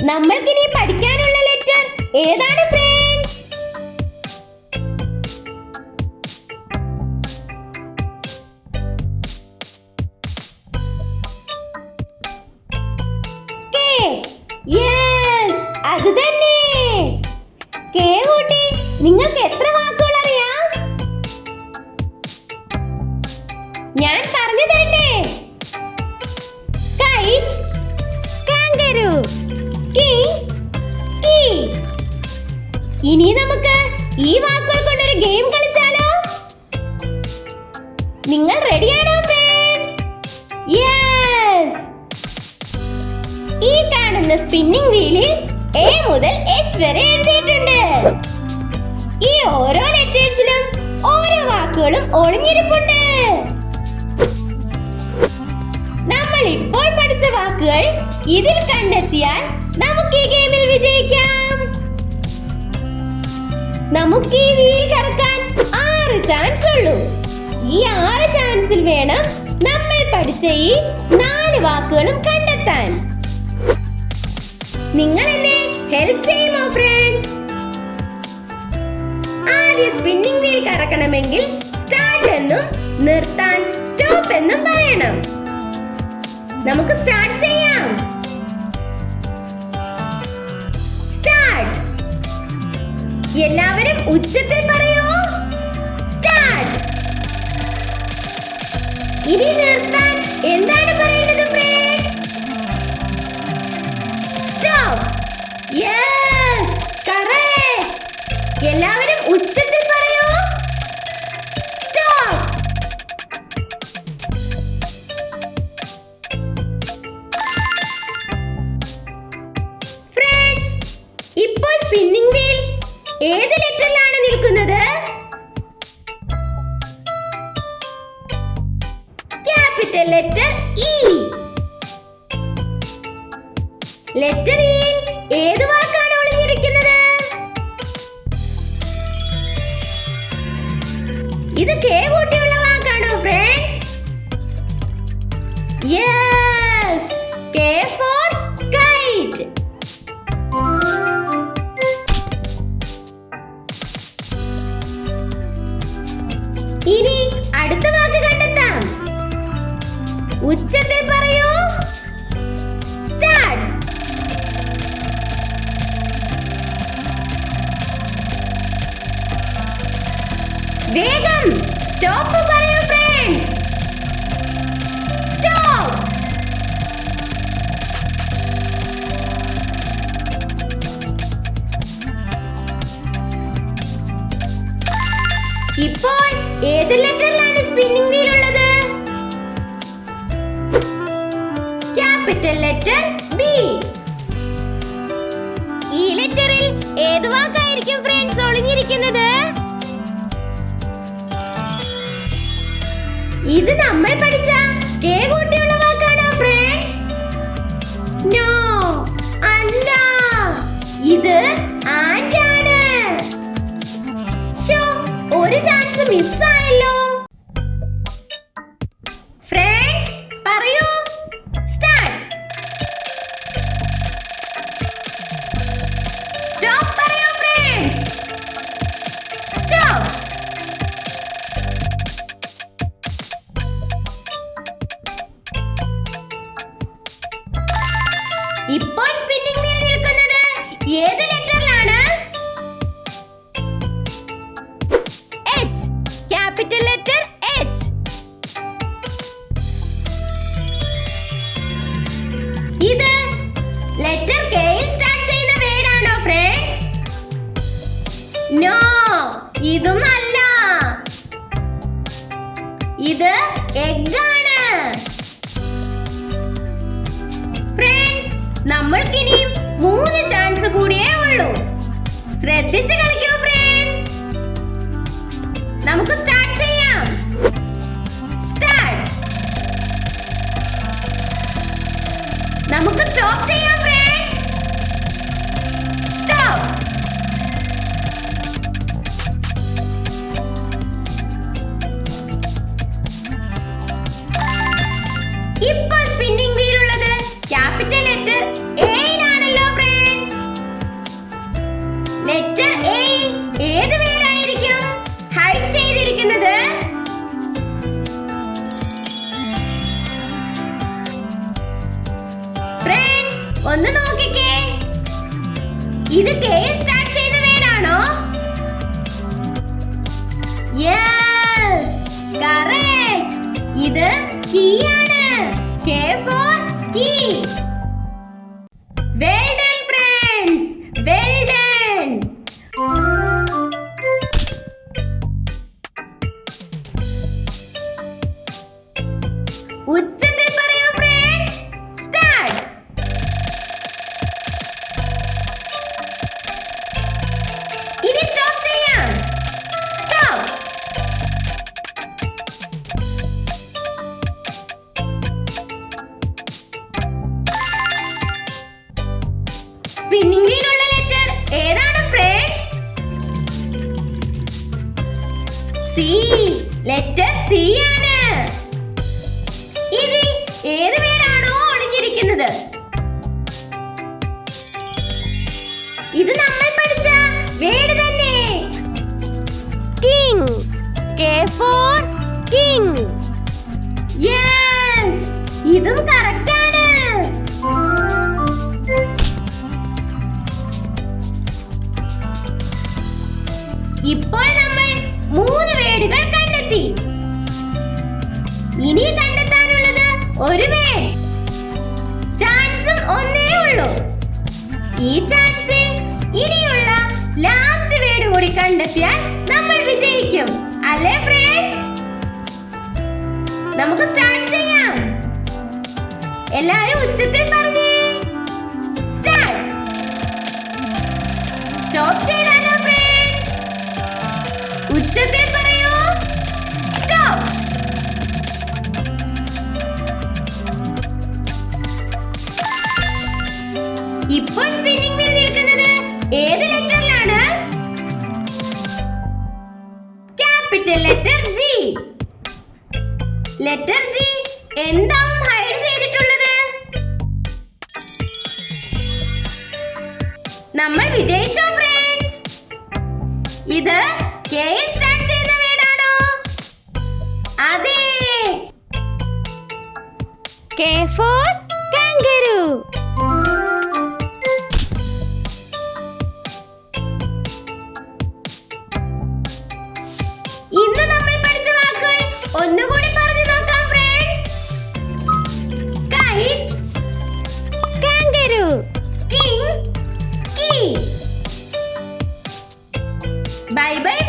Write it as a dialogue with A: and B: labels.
A: നമ്മൾക്കിനി പഠിക്കാനുള്ള ലെറ്റർ ഏതാണ് friends? K. Yes, അത് തന്നെ. കെ കുട്ടി, നിങ്ങൾക്ക് എത്ര വാക്കുകൾ അറിയാം? ഞാൻ പറഞ്ഞു തരട്ടെ. Kite, kangaroo, king, key. ഇനി നമുക്ക് ഈ വാക്കുകൾ കൊണ്ടൊരു ഗെയിം കളിച്ചാലോ? നിങ്ങൾ റെഡിയാണോ ഫ്രണ്ട്സ്? യെസ്. ഈ കാണുന്ന സ്പിന്നിംഗ് വീലിൽ എ മുതൽ എസ് വരെ എഴുതിയിട്ടുണ്ട്. ഈ ഓരോ ലെറ്റേഴ്സിലും ഓരോ വാക്കുകളും ഒളിഞ്ഞിരിപ്പുണ്ട്. നമ്മൾ ഇപ്പോൾ പഠിച്ച വാക്കുകൾ ഇതിൽ കണ്ടെത്തിയാൽ നമുക്ക് ഈ ഗെയിമിൽ വിജയിക്കാം. നമുക്ക് ഈ വീൽ കറക്കാൻ 6 ചാൻസ് ഉള്ളൂ. ഈ 6 ചാൻസിൽ വേണം നമ്മൾ പഠിച്ച ഈ 4 വാക്കുകളും കണ്ടെത്താൻ. നിങ്ങൾ എന്നെ ഹെൽപ്പ് ചെയ്യുമോ ഫ്രണ്ട്സ്? ആദ്യം സ്പിന്നിംഗ് വീൽ കറക്കണമെങ്കിൽ സ്റ്റാർട്ട് എന്നും നിർത്താൻ സ്റ്റോപ്പ് എന്നും പറയണം. നമുക്ക് സ്റ്റാർട്ട് ചെയ്യാം. സ്റ്റാർട്ട്. എല്ലാവരും ഉച്ചത്തിൽ പറയൂ. സ്റ്റാർട്ട്. ഇനി നിർത്താൻ എന്താണ് പറയുന്നത് ഫ്രണ്ട്സ്? സ്റ്റോപ്പ്. Yes, correct. എല്ലാവരും ഉച്ചത്തിൽ പറയൂ. സ്റ്റോപ്പ്. ഫ്രണ്ട്സ്, ഇപ്പോൾ സ്പിന്നിംഗ് വീൽ ഏത് ലെറ്ററിലാണ് നിൽക്കുന്നത്? Capital letter E. ലെറ്റർ ഇയിൽ ഏത് വാക്കാണ് ഒളിഞ്ഞിരിക്കുന്നത്? ഇത് കെ കൂട്ടിയുള്ള വാക്കാണോ friends? Yes, K for kite. ഇനി അടുത്ത വാക്ക് കണ്ടെത്താം. ഉച്ചത്തിൽ പറയൂ. സ്റ്റാർട്ട്. വേഗം സ്റ്റോപ്പ് പറയൂ ഫ്രണ്ട്സ്. സ്റ്റോപ്പ്. ഇപ്പോൾ ഏത് ലെറ്ററിലാണ് സ്പിന്നിംഗ് വീൽ ഉള്ളത്? Capital letter B. ഈ ലെറ്ററിൽ ഏത് വാക്കായിരിക്കും ഫ്രണ്ട്സ് ഒളിഞ്ഞിരിക്കുന്നത്? ഇത് നമ്മൾ പഠിച്ച കെ കൂട്ടിയുള്ള വാക്കാണോ ഫ്രണ്ട്സ്? നോ, അല്ല. ഇത് ആൻഡ് ആണ്. ഒരു ചാൻസ് മിസ്സായല്ലോ. ഫ്രണ്ട്സ് പറയൂ. സ്റ്റാർട്ട്. സ്റ്റോപ്പ് പറയൂ ഫ്രണ്ട്സ്. സ്റ്റോപ്പ്. ഇപ്പോൾ സ്പിന്നിംഗ് വീൽ നിൽക്കുന്നത് ഏത് ലെറ്ററിലാണ്? എച്ച്. Capital letter H. ഇത് ലെറ്റർ കെയിൽ സ്റ്റാർട്ട് ചെയ്യുന്ന വേർഡാണോ ഫ്രണ്ട്സ്? നോ, ഇതും അല്ല. ഇത് എഗ് ആണ്. ഫ്രണ്ട്സ്, നമ്മൾക്കിനിയും 3 ചാൻസ് കൂടിയേ ഉള്ളൂ. ശ്രദ്ധിച്ച് കളിക്കൂ ഫ്രണ്ട്സ്. നമുക്ക് സ്റ്റാർട്ട് ചെയ്യാം. സ്റ്റാർട്ട്. നമുക്ക് സ്റ്റോപ്പ് ചെയ്യാം ഫ്രണ്ട്സ്. സ്റ്റോപ്പ്. ഇപ്പോൾ സ്പിന്നിംഗ് വീൽ ഉള്ളത് ക്യാപിറ്റൽ ലെറ്റർ എയിലാണല്ലോ ഫ്രണ്ട്സ്. ഇത് കെ സ്റ്റാർട്ട് ചെയ്യുന്ന വേർഡാണോ? Yes, correct. ഇത് കീ ആണ്. K for key. Well done friends. Well done. ഉച്ചത്തിൽ പറയൂ ഫ്രണ്ട്സ്. സ്റ്റാർട്ട്. ഇനി സ്റ്റോപ്പ് ചെയ്യാം. സ്റ്റോപ്പ്. സ്പിന്നിംഗ് വീലുള്ള ലെറ്റർ ഏതാണ് ഫ്രണ്ട്സ്? സി. ലെറ്റർ സി ആണ്. ഇതിൽ ഏത് വേർഡാണോ ഒളിഞ്ഞിരിക്കുന്നത്? ഇത് നമ്മൾ പഠിച്ച വേർഡ് തന്നെ. King. K for king. Yes, ഇതും കറക്റ്റ് ആണ്. ഇപ്പോൾ നമ്മൾ 3 വേർഡുകൾ കണ്ടെത്തി. ഇനി കണ്ടെത്താനുള്ളത് ഒരു വേർഡ്. ചാൻസും ഒന്നേ ഉള്ളൂ. ഈ ചാൻസിൽ ഇനിയുള്ള ലാസ്റ്റ് വേർഡ് കൂടി കണ്ടെത്തിയാൽ നമ്മൾ വിജയിക്കും. അല്ലേ ഫ്രണ്ട്സ്? നമുക്ക് സ്റ്റാർട്ട് ചെയ്യാം. എല്ലാവരും ഉച്ചത്തിൽ പറഞ്ഞേ. സ്റ്റാർട്ട്. സ്റ്റോപ്പ് ചെയ്താലോ ഫ്രണ്ട്സ്? ഉച്ചത്തിൽ പറയൂ. സ്റ്റോപ്പ്. ഇപ്പോൾ സ്പിന്നിംഗ് വീൽ നിൽക്കുന്നത് ഏത് ലെറ്ററിലാണ്? Capital letter G. Letter G എന്താവും ഹൈഡ് ചെയ്തിട്ടുള്ളത്? നമ്മൾ വിജയിച്ചോ ഫ്രണ്ട്സ്? ഇത് കെ സ്റ്റാർട്ട് ചെയ്യുന്ന വേർഡാണോ? അതെ. K for kangaroo. ഇന്ന് നമ്മൾ പഠിച്ച വാക്കുകൾ ഒന്നുകൂടി പറഞ്ഞു നോക്കാം friends. KITE, kangaroo, king, key. Bye bye.